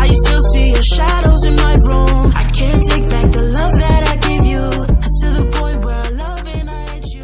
I still see your shadows in my room. I can't take back the love that I gave you. It's to the point where I love and I hate you.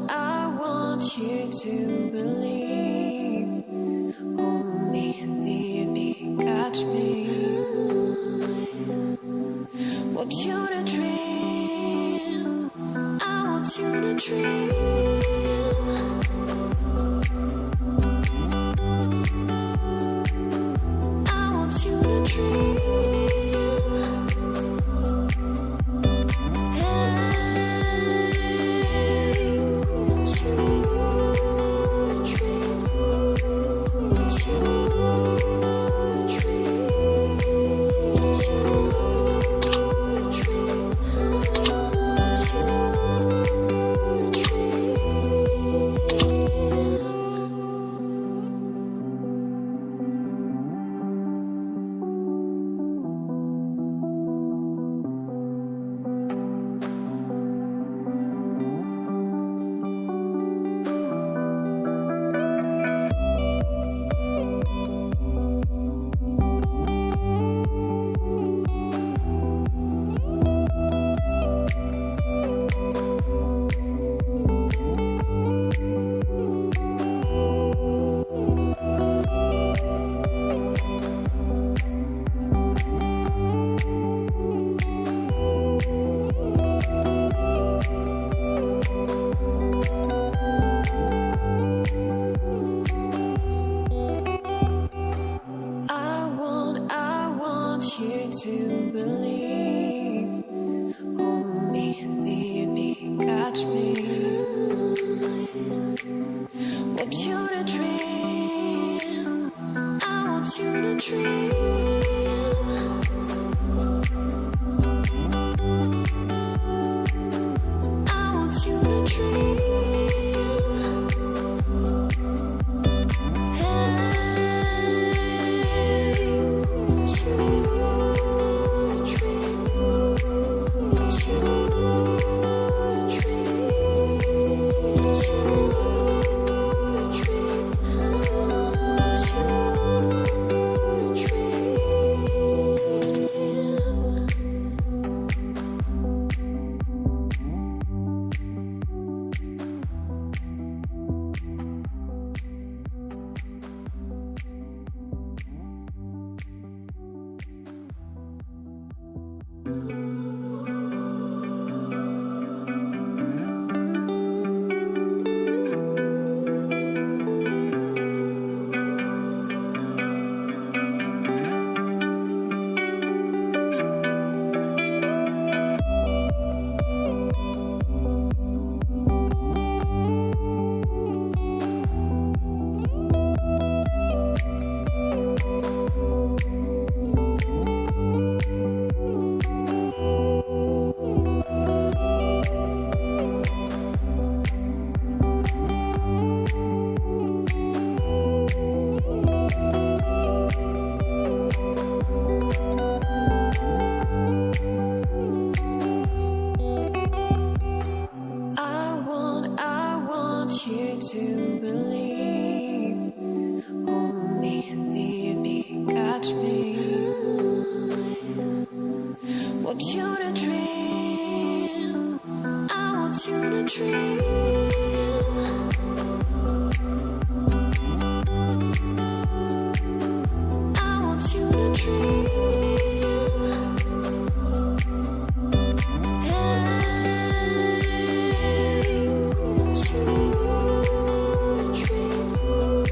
I want you to believe. Hold me, need me, catch me. Want you to dream. I want you to dream. I want you to dream. To believe. Hold me, need me, catch me. Want you to dream. I want you to dream. I want you to dream. To believe. Hold me, need me, catch me. Want you to dream. I want you to dream. I want you to dream. Hey, want you to dream.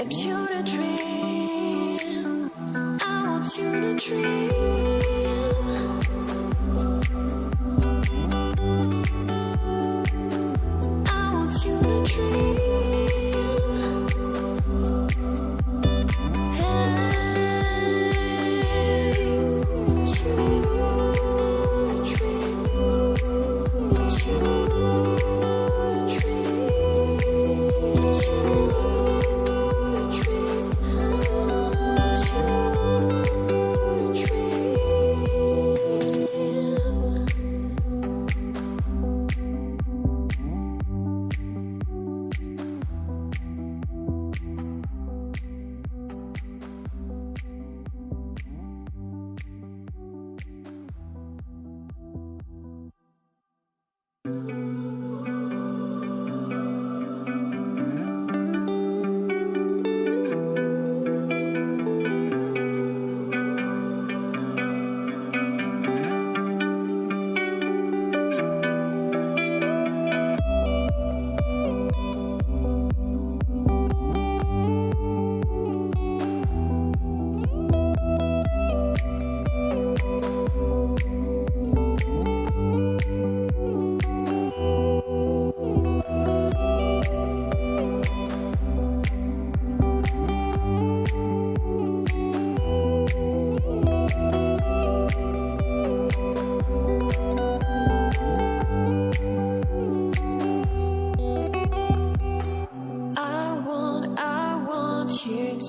want you to dream. I want you to dream. I want you to dream.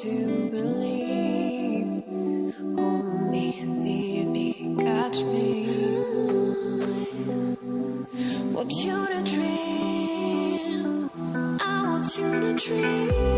To believe only 𝗵𝗵𝗀𝗀 want you to dream. I want you to dream.